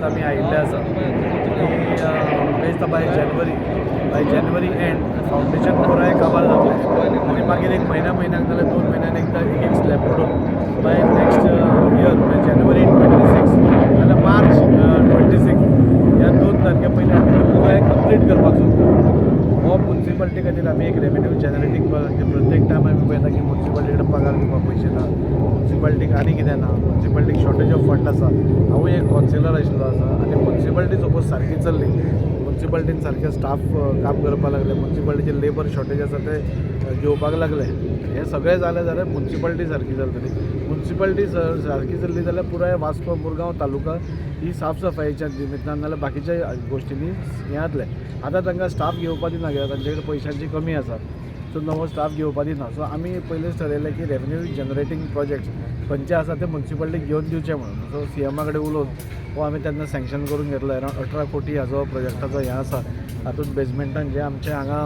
आम्ही आयिल्ले आसा बेस्ट बाय जानेवारी एंड फाउंडेशन पुराय काबार जातलें आनी मागीर एक म्हयन्याक नाजाल्यार 2 म्हयन्यान एकदा एक स्लॅब पडून बाय नेक्स्ट इयर जानेवारी 26 नाजाल्यार मार्च 26 ह्या 2 तारखे पयलीं आमी पुराय कंप्लीट करपाक सोदता. हो म्युन्सिपाल्टी खातीर आमी एक रेवेन्यू जनरेटींग प्रत्येक टायम आमी पळयता की म्युन्सिपाल्टी कडेन पगार दिवपाक पयशे ना, म्युन्सिपाल्टीक आनी कितें ना, म्युन्सिपाल्टीक शॉर्टेज ऑफ फंड आसा. हांवूय एक कावन्सिलर आशिल्लो आसा आनी म्युन्सिपाल्टी सपोज सारकी चल्ली, म्युन्सिपाल्टीन सारके स्टाफ काम करपाक लागले, म्युन्सिपाल्टीचे लेबर शॉर्टेज आसा ते घेवपाक लागले, हें सगळें जालें जाल्यार म्युन्सिपाल्टी सारकी चलतली. म्युन्सिपाल्टी सारकी चल्ली जाल्यार पुराय वास्को मुरगांव तालुका ही साफ सफाईच्या निमित्तान नाजाल्यार बाकीच्या गोश्टींनी हें जातलें. आतां तांकां स्टाफ घेवपा दिना कित्याक तांचे कडेन पयशांची कमी आसा, सो नवो स्टाफ घेवपा दिना. सो आमी पयलेंच थारायलें की रेवेन्यू जनरेटींग प्रोजेक्ट खंयचे आसा ते म्युन्सिपाल्टीक घेवन दिवचे म्हणून. सो सीएमा कडेन उलोवन हो आमी तेन्ना सँक्शन करून घेतलो. अरावंड 18 कोटी हाजो प्रोजेक्टाचो हें आसा. हातूंत बेजमेंटान जे आमचे हांगा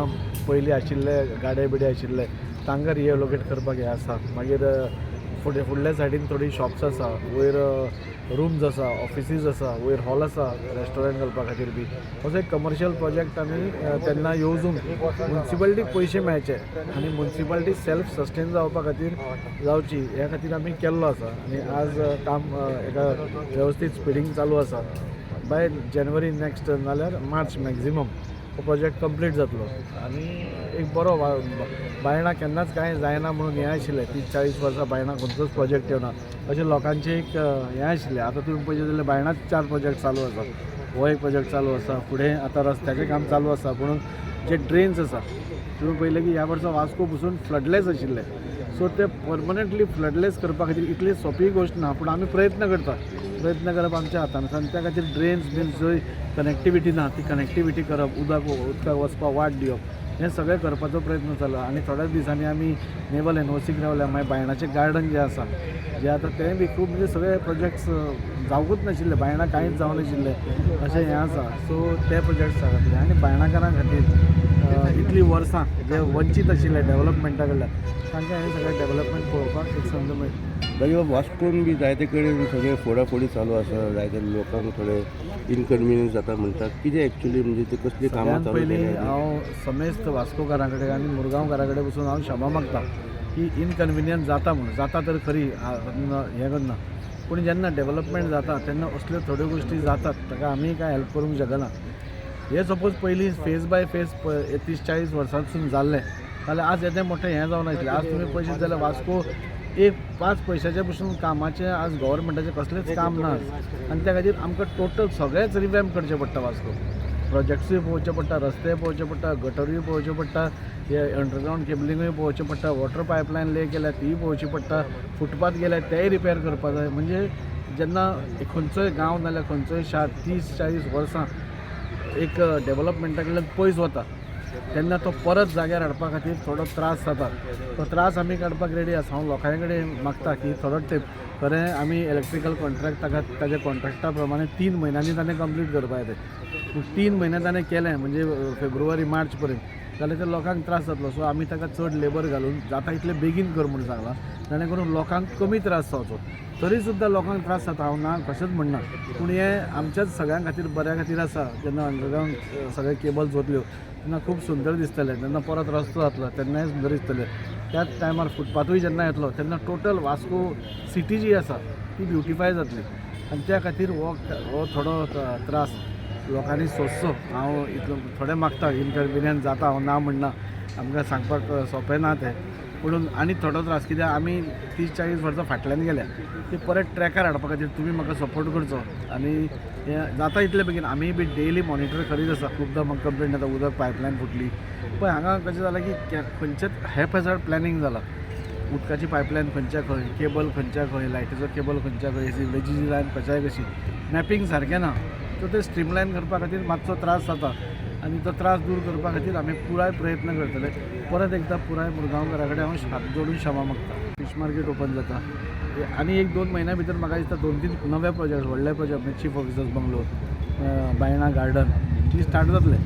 पयलीं आशिल्ले गाडे बिडे आशिल्ले तांकां रिएलोकेट करपाक हें आसा. मागीर फुडल्या सायडीन थोडी शॉप्स आसा, वयर रूम्स आसा, ऑफिसीस आसा, वयर हॉल आसा रेस्टॉरंट घालपा खातीर बी. असो एक कमर्शियल प्रोजेक्ट आमी तेन्ना येवजून म्युन्सिपाल्टीक पयशे मेळचे आनी म्युन्सिपाल्टी सेल्फ सस्टेन जावपा खातीर जावची ह्या खातीर आमी केल्लो आसा. आनी आज काम एका वेवस्थीत स्पिडींग चालू आसा. बाय जानेवारी नेक्स्ट नाल्यार मार्च मॅक्झिमम हो प्रोजेक्ट कंप्लीट जातलो. आनी एक बरो बायणां केन्नाच कांय जायना म्हणून हें आशिल्लें 30-40 वर्सां बायणां खंयचोच प्रोजेक्ट येवना अशें लोकांचें एक हें आशिल्लें. आतां तुमी पळयत जाल्यार बायणाच 4 प्रोजेक्ट चालू आसा. हो एक प्रोजेक्ट चालू आसा, फुडें आतां रस्त्याचें काम चालू आसा. पूण जे ड्रेन्स आसा तुमी पळयलें की ह्या वर्सा वास्को पसून फ्लडलेस आशिल्ले, सो ते परमनंटली फ्लडलेस करपा खातीर इतली सोंपी गोश्ट ना, पूण आमी प्रयत्न करप आमच्या हातान आसा. आनी त्या खातीर ड्रेन्स बीन्स जंय कनेक्टिविटी ना ती कनेक्टिविटी करप, उदकाक वचपाक वाट दिवप, हें सगळें करपाचो प्रयत्न चालू. आनी थोड्याच दिसांनी आमी नेवल एनओसीक रावल्या. मागीर बायणाचें गार्डन जें आसा जें आतां तें बी खूब म्हणजे सगळे प्रोजेक्ट्स जावंकूच नाशिल्ले, बायणां कांयच जावं नाशिल्ले अशें हें आसा. सो ते प्रोजेक्ट्स जातले. आनी बायणाकारां खातीर इतलीं वर्सां जे वंचीत आशिल्ले डेवलपमेंटा कडल्यान तांकां हें सगळें डेवलपमेंट पळोवपाक एक संद मेळटा. जाल्यार वास्कोन बी जायते कडेन सगळे फोडाफोडी चालू आसा, जायते लोकांक थोडे इनकन्विनियन्स जाता म्हणटात. कितें एक्चुअली म्हणजे ती कसली कामां चालू पयलीं हांव समेस्त वास्कोकारां कडेन आनी मुरगांवकारां कडेन वचून हांव क्षमा मागतां की इनकन्विनियन्स जाता म्हणून. जाता तर खरी हें करना, पूण जेन्ना डेवलपमेंट जाता तेन्ना असल्यो थोड्यो गोश्टी जातात, ताका आमी कांय हेल्प करूंक शकना. हे सपोज पयलीं फेज बाय फेज 30-40 वर्सांसून जाल्लें जाल्यार आज येदें मोठें हें जावं नाशिल्लें. आज तुमी पळयशीत जाल्यार वास्को एक 5 पयशाचे पसून कामाचें आज गव्हर्मेंटाचें कसलेंच काम ना. आनी त्या खातीर आमकां टोटल सगळेंच रिवॅम्प करचें पडटा. वास्को प्रोजेक्ट्सूय पळोवचे पडटा, रस्ते पळोवचे पडटा, गटरूय पळोवचे पडटा, हे अंडरग्रावंड केबलिंगूय पळोवचें पडटा, वॉटर पायपलायन ले केल्या तीय पळोवची पडटा, फुटपाथ गेल्या तेय रिपेर करपा जाय. म्हणजे जेन्ना खंयचोय गांव नाल्यार खंयचोय शार 30-40 वर्सां एक डेवलपमेंटा कडल्यान पयस वता तेन्ना तो परत जाग्यार हाडपा खातीर थोडो त्रास जाता. तो त्रास आमी काडपाक रेडी आसा. हांव लोकां कडेन मागता की थोडो तेंप खरें आमी इलेक्ट्रिकल कॉन्ट्रॅक्ट ताच्या कॉन्ट्रॅक्टा प्रमाणे 3 म्हयन्यांनी ताणें कंप्लीट करपा जाय. पूण 3 म्हयने ताणें केलें म्हणजे फेब्रुवारी मार्च पर्यंत जाल्यार ते लोकांक त्रास जातलो. सो आमी ताका चड लेबर घालून जाता इतलें बेगीन कर म्हणून सांगलां, जेणे करून लोकांक कमी त्रास जावचो. तरी सुद्दां लोकांक त्रास जाता, हांव ना कशेंच म्हणना, पूण हें आमच्याच सगळ्यां खातीर बऱ्या खातीर आसा. जेन्ना अंडरग्रावंड सगळे केबल्स वतल्यो तेन्ना खूब सुंदर दिसतलें. जेन्ना परत रस्तो जातलो तेन्नाय सुंदर दिसतलें. त्याच टायमार फुटपाथूय जेन्ना येतलो तेन्ना टोटल वास्को सिटी जी आसा ती ब्युटिफाय जातली. आनी त्या खातीर हो थोडो त्रास लोकांनी सोंसचो. हांव इतलो थोडें मागता. इनकन्विनियन्स जाता, हांव ना म्हणना, आमकां सांगपाक सोंपें ना तें. पूण आनी थोडो त्रास कित्याक आमी 30-40 वर्सां फाटल्यान गेल्या ती परत ट्रॅकार हाडपा खातीर तुमी म्हाका सपोर्ट करचो. आनी हें जाता इतले बेगीन आमी बी डेली मॉनिटर करीत आसा. खुबदां म्हाका कंप्लेंट येता उदक पायपलायन फुटली. पळय हांगा कशें जालां की खंयचेच हॅप हॅजार्ड प्लॅनिंग जालां. उदकाची पायपलायन खंयच्या खंय, केबल खंयच्या खंय, लायटीचो केबल खंयच्या खंय, सिवरेजीची लायन कशाय कशी, मॅपिंग सारकें ना. सो ते स्ट्रीमलायन करपा खातीर मातसो त्रास जाता आनी तो त्रास दूर करपा खातीर आमी पुराय प्रयत्न करतले. परत एकदां पुराय मुरगांवकारा कडेन हांव हात जोडून क्षमा मागता. फिश मार्केट ओपन जाता आनी 1-2 म्हयन्या भितर म्हाका दिसता 2-3 नवे प्रोजेक्ट, व्हडले प्रोजेक्ट म्हणजे chief officers bungalow, Baina garden ती स्टार्ट जातले.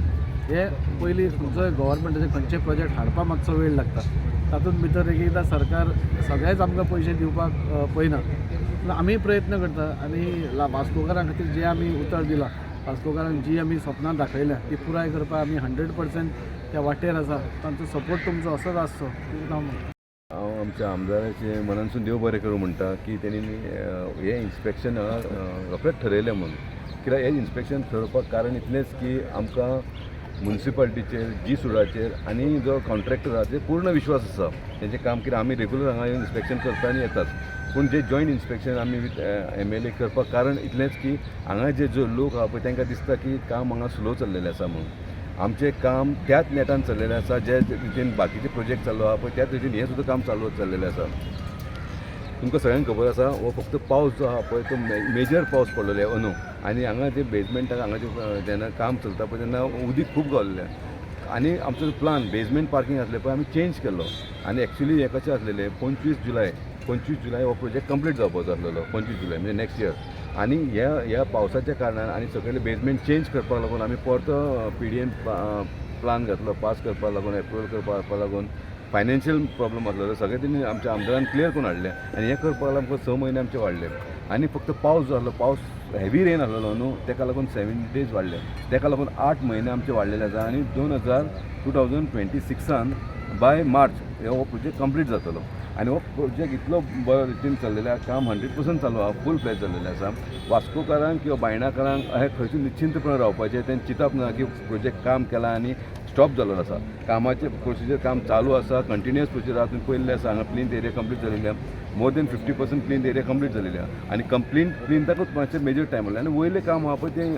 हे पयलीं खंयचोय गव्हर्मेंटाचे खंयचे प्रोजेक्ट हाडपाक मातसो वेळ लागता. तातूंत भितर एक एकदां सरकार सगळेच आमकां पयशे दिवपाक पळयना. आमी प्रयत्न करता आनी वास्कोकारां खातीर जे आमी उतर दिलां, वास्कोकारांक जी आमी सपनां दाखयल्या ती पुराय करपाक आमी 100% त्या वाटेर आसा. तांचो सपोर्ट तुमचो असोच आसचो हांव म्हणटा. हांव आमच्या आमदाराचे मनानसून देव बरें करूं म्हणटा की तेणी हें इन्स्पेक्शन रोखडेंच ठरयलें म्हणून. कित्याक हें इन्स्पेक्शन ठरवपाक कारण इतलेंच की आमकां म्युन्सिपाल्टीचेर, जी सुडाचेर आनी जो कॉन्ट्रॅक्टर आसा तेजेर पूर्ण विश्वास आसा. तेजें काम कितें आमी रेगुलर हांगा इन्स्पेक्शन करता आनी येतात. पूण जे जॉयंट इन्स्पेक्शन आमी विथ MLA करपाक कारण इतलेंच की हांगा जे लोक आहा पळय तांकां दिसता की काम हांगा स्लो चल्लेलें आसा म्हणून. आमचें काम त्याच नेटान चल्लेलें आसा जे रितीन बाकीचे प्रोजेक्ट चालू आहा पळय त्याच रितीन हें सुद्दां काम चालू चल्लेलें आसा. तुमकां सगळ्यांक खबर आसा हो फक्त पावस जो आहा पळय तो मेजर पावस पडलेले अंदू आनी हांगा जे बेजमेंटाक हांगा जे जेन्ना काम चलता पळय तेन्ना उदीक खूब गावलेलें आनी आमचो जो प्लान बेजमेंट पार्किंग आसलें पळय आमी चेंज केलो आनी एक्चुली हें कशें आसलेलें 25 जुलय हो प्रोजेक्ट कंप्लीट जावपाचो आसलेलो. 25 जुलय म्हणजे नेक्स्ट इयर. आनी ह्या पावसाच्या कारणान आनी सगळे बेजमेंट चेंज करपाक लागून आमी परतो PDN प्लान घातलो पास करपाक लागून, एप्रुवल करपाक लागून. फायनान्शियल प्रॉब्लम आसलो सगळे तेणी आमच्या आमदारान क्लियर करून हाडलें आनी हें करपाक लागून 6 म्हयने आमचे वाडले. आनी फक्त पावस जो आसलो, पावस हेवी रेन आसलेलो न्हू, ताका लागून 7 days वाडले. ताका लागून 8 म्हयने आमचे वाडलेले आसा आनी 2026 बाय मार्च हो प्रोजेक्ट कंप्लीट जातलो. आनी हो प्रोजेक्ट इतलो बरो रितीन चल्लेलो आसा, काम 100% चालू आहा, फूल फ्लॅज जाल्लेलें आसा. वास्कोकारांक किंवा बायणाकारांक अशें खंयचे निश्चिंतपणान रावपाचें तें चिंतप ना की प्रोजेक्ट काम केलां आनी स्टॉप जाल्लो आसा. कामाचें प्रोसिजर काम चालू आसा, कंटिन्युअस प्रोसिजर आहा. तुमी पळयल्लें आसा हांगा प्लिंथ एरिया कंप्लीट जाल्लेली आहा, more than 50% plinth area complete जाल्लेली आहा आनी प्लिंथाकूच मातशें मेजर टायम लागलो आनी वयलें काम आहा पळय तें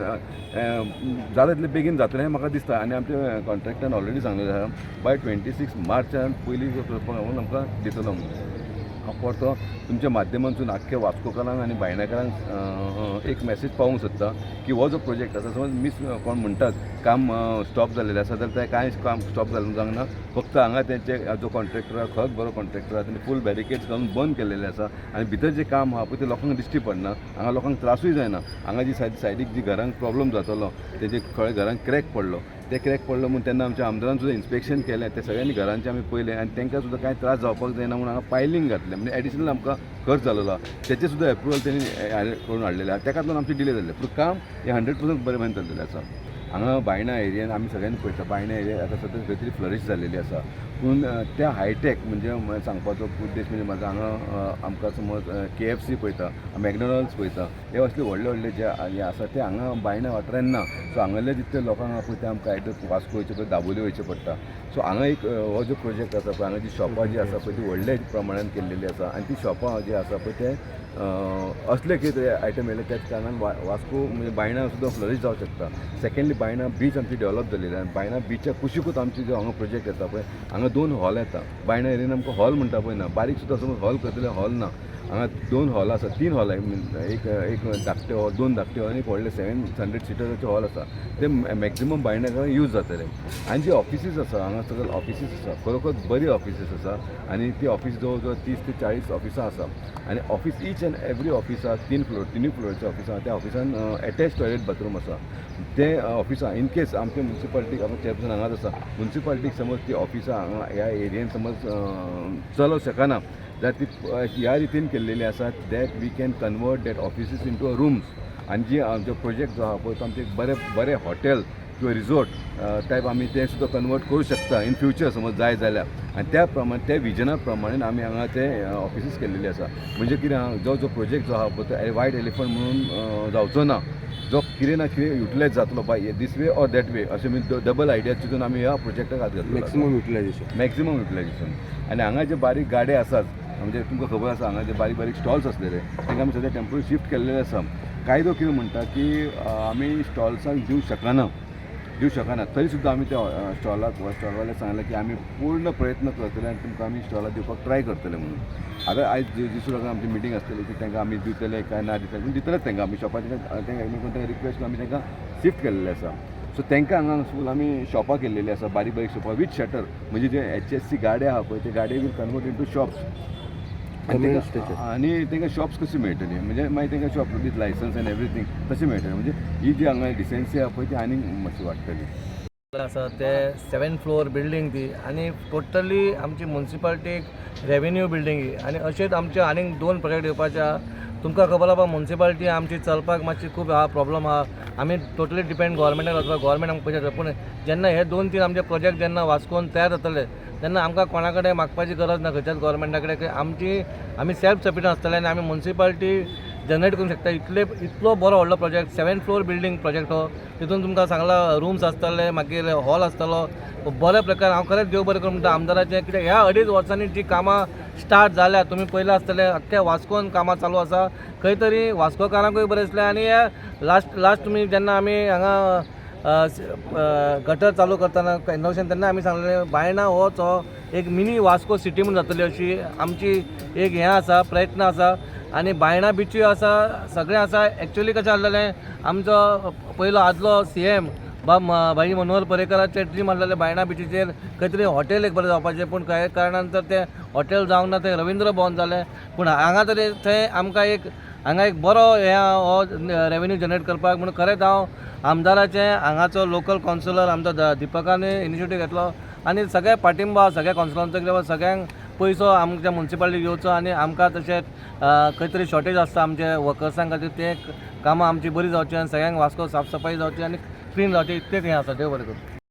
जालें तितलें बेगीन जातलें हें म्हाका दिसता. आनी आमच्या कॉन्ट्रॅक्टान ऑलरेडी सांगलेलें आहा बाय 26 मार्चान पयलीं करपाक लागून आमकां दितलो म्हणून. हांव परतो तुमच्या माध्यमांतून आख्ख्या वास्कोकारांक आनी बायणाकारांक एक मॅसेज पावूंक सोदता की हो जो प्रोजेक्ट आसा समज मिस कोण म्हणटात काम स्टॉप जाल्लेलें आसा जाल्यार तें कांय काम स्टॉप जाल्लें जावना. फक्त हांगा तेंचे जो कॉन्ट्रॅक्टर आहा खरोच बरो कॉन्ट्रॅक्टर आहा, तेणी फूल बॅरिकेड्स घालून बंद केल्लेलें आसा आनी भितर जें काम आहा पळय तें लोकांक दिश्टी पडना. हांगा लोकांक त्रासूय जायना. हांगा जी सायडीक जी घरांक प्रॉब्लम जातालो तेजे खंय घरांक क्रॅक पडलो, ते क्रॅक पडलो म्हणून तेन्ना आमच्या आमदारान सुद्दां इन्स्पेक्शन केलें. ते सगळ्यांनी घरांचे आमी पळयलें आनी तांकां सुद्दां कांय त्रास जावपाक जायना म्हणून हांगा पायलींग घातलें. म्हणजे एडिशनल आमकां खर्च जाल्लो आहा तेचें सुद्दां एप्रुवल तेणी करून हाडलेलें आहा. ताका लागून आमचें डिले जाल्लें. पूण काम हें 100% बरें भाशेन चल्लेलें आसा. हांगा बायणा एरियेन आमी सगळ्यांनी पळयता बायणा एरिया आतां सद्या खंय तरी फ्लरीश जाल्लेली आसा. पूण त्या हायटेक म्हणजे सांगपाचो उद्देश म्हणजे म्हाका हांगा आमकां समज KFC पळयता, मॅकडॉनल्ड्स पळयता, हे असले व्हडले जे आसा ते हांगा बायणा वाठारांत ना. सो हांगाले जितले लोकांक आहा पळय ते आमकां आयदर वास्को वयचे पळय दाबोली वयचें पडटा. सो हांगा एक हो जो प्रोजेक्ट आसा पळय हांगा जी शॉपां जी आसा पळय ती व्हडल्या प्रमाणान केल्लेली आसा आनी ती शॉपां जी आसा पळय ते असले कितें आयटम येयले त्याच कारणान वास्को म्हणजे बायणा सुद्दां फ्लरीश जावंक शकता. सेकेंडली बायणा बीच आमची डेवलप जाल्लेली आनी बायणा बीच्या कुशीकूच आमची जो हांगा प्रोजेक्ट येता पळय हांगा 2 हॉल येता. बायणा एरियेन आमकां हॉल म्हणटा पळय ना, बारीक सुद्दां समज हॉल करतले हॉल ना. हांगा 2 हॉल आसा, 3 हॉल एक धाकटे हॉल, 2 धाकटे हॉल आनी एक व्हडले 700 सिटराचे हॉल आसा. ते मॅक्झिमम बायणाकारांक यूज जातले. आनी जी ऑफिसीस आसा हांगा सगळे ऑफिसीस आसा, खरोखर बरी ऑफिसीस आसा आनी ती ऑफिस जवळ जवळ 30 ते 40 ऑफिसां आसा. आनी office each end every office आहा 3 फ्लोराचें ऑफिस आहा. त्या ऑफिसान एटॅच टॉयलेट बाथरूम आसा. ते ऑफिसां इन केस आमच्या म्युन्सिपाल्टीक आमच्या चॅरपर्सन हांगाच आसा, म्युन्सिपाल्टीक समज ती ऑफिसां हांगा ह्या एरियेन समज चलोवंक शकना जाल्यार ती ह्या रितीन केल्लेली आसात that we can convert that offices into a rooms. आनी जी आमचो प्रोजेक्ट जो आहा पळय तो आमचे बरें हॉटेल किंवा रिसोर्ट टायप आमी तें सुद्दां कन्वर्ट करूं शकता इन फ्युचर समज जाय जाल्यार. आनी त्या प्रमाणे त्या विजना प्रमाणे आमी हांगा ते ऑफिसीस केल्लेली आसा. म्हणजे कितें आहा जो प्रोजेक्ट जो आहा पळय तो वायट एलिफंट म्हणून जावचो ना. जो कितें ना कितें युटिलायज जातलो by this way or that way अशें आमी डबल आयडिया चिंतून आमी ह्या प्रोजेक्टाक हात घातलो. Maximum utilisation. आनी हांगा जे बारीक गाडे आसात म्हणजे तुमकां खबर आसा हांगा जे बारीक बारीक स्टॉल्स आसलेले तांकां आमी सद्या टेम्पररी शिफ्ट केल्लेले आसा. कायदो कितें म्हणटा की आमी स्टॉल्सांक दिवंक शकना दिवं शकना तरी सुद्दां आमी त्या स्टॉलवाल्याक सांगलें की आमी पूर्ण प्रयत्न करतले आनी तुमकां आमी स्टॉलार दिवपाक ट्राय करतले म्हणून. आतां आयज दिसूं लागून आमची मिटींग आसतली की तांकां आमी दितले काय ना दितले पूण दितलेच तांकां आमी शॉपार तांकां रिक्वेस्ट करून आमी तांकां शिफ्ट केल्लें आसा. सो तांकां हांगा स्कूल आमी शॉपां केल्लेली आसा बारीक बारीक शॉपां विथ शटर म्हणजे जे HSC गाडे आहा पळय ते गाडये वील कन्वर्ट इंटू शॉप्स आनी तांकां शॉप्स कशी मेळटली म्हणजे मागीर तांकां shop with licence end everything तशें मेळटलें म्हणजे ही जी हांगा डिसेन्सी आहा पळय ती आनीक मातशी वाडटली. आसा ते 7th फ्लोर बिल्डींग ती आनी टोटली आमची म्युन्सिपाल्टीक रेवेन्यू बिल्डींग आनी अशेंच आमचे आनीक 2 प्रोजेक्ट येवपाचे आहा. तुमकां खबर आहा म्युन्सिपाल्टी आमची चलपाक मातशी खूब प्रॉब्लम आहा. आमी टोटली डिपेंड गव्हर्मेंटार वचपाक गव्हर्मेंट आमकां पयशे दिता पूण जेन्ना हे 2-3 आमचे प्रोजेक्ट जेन्ना वास्कोन तयार जातले तेन्ना आमकां कोणा कडेन मागपाची गरज ना खंयच्याच गव्हर्मेंटा कडेन की आमी सेल्फ सफिशियंट आसतले आनी आमी म्युन्सिपाल्टी जनरेट करूंक शकता. इतलो बरो व्हडलो project 7th floor building project हो तितून तुमकां सांगला रूम्स आसतले मागीर हॉल आसतलो बरे प्रकार. हांव खरेंच देव बरें करूं म्हणटा आमदाराचें कित्याक ह्या 2.5 वर्सांनी जी कामां स्टार्ट जाल्या तुमी पयलें आसतलें अख्ख्या वास्कोन कामां चालू आसा खंय तरी वास्कोकारांकूय बरें दिसलें. आनी लास्ट तुमी जेन्ना आमी हांगा गटर चालू करतना इनोव्हेशन तेन्ना आमी सांगलें बायणा होच हो एक मिनी वास्को सिटी म्हणून जातली अशी आमची एक हें आसा प्रयत्न आसा. आनी बायणा बिचूय आसा सगळें आसा. एक्चुअली कशें आसलेलें आमचो पयलो आदलो CM भाई मनोहर पर्रेकराचें ड्रीम आसलेलें बायणा बिचीचेर खंय तरी हॉटेल एक बरें जावपाचें पूण कांय कारणान तर तें हॉटेल जावंक ना तें रवींद्र भवन जालें. पूण हांगा तरी थंय आमकां हांगा एक बरो हें हो रेवेन्यू जनरेट करपाक म्हणून खरेंच हांव आमदाराचें हांगाचो लोकल कावन्सिलर आमचो दिपकान इनिशिएटीव घेतलो आनी सगळे पाठिंबा सगळ्या कावन्सिलरांचो कित्याक सगळ्यांक पयसो आमच्या म्युन्सिपाल्टीक येवचो आनी आमकां तशेंच खंय तरी शॉर्टेज आसता आमच्या वर्कर्सां खातीर ते कामां आमची बरी जावची आनी सगळ्यांक वास्को साफ सफाई जावची आनी क्लीन जावची इतलेंच हें आसा. देव बरें करूं.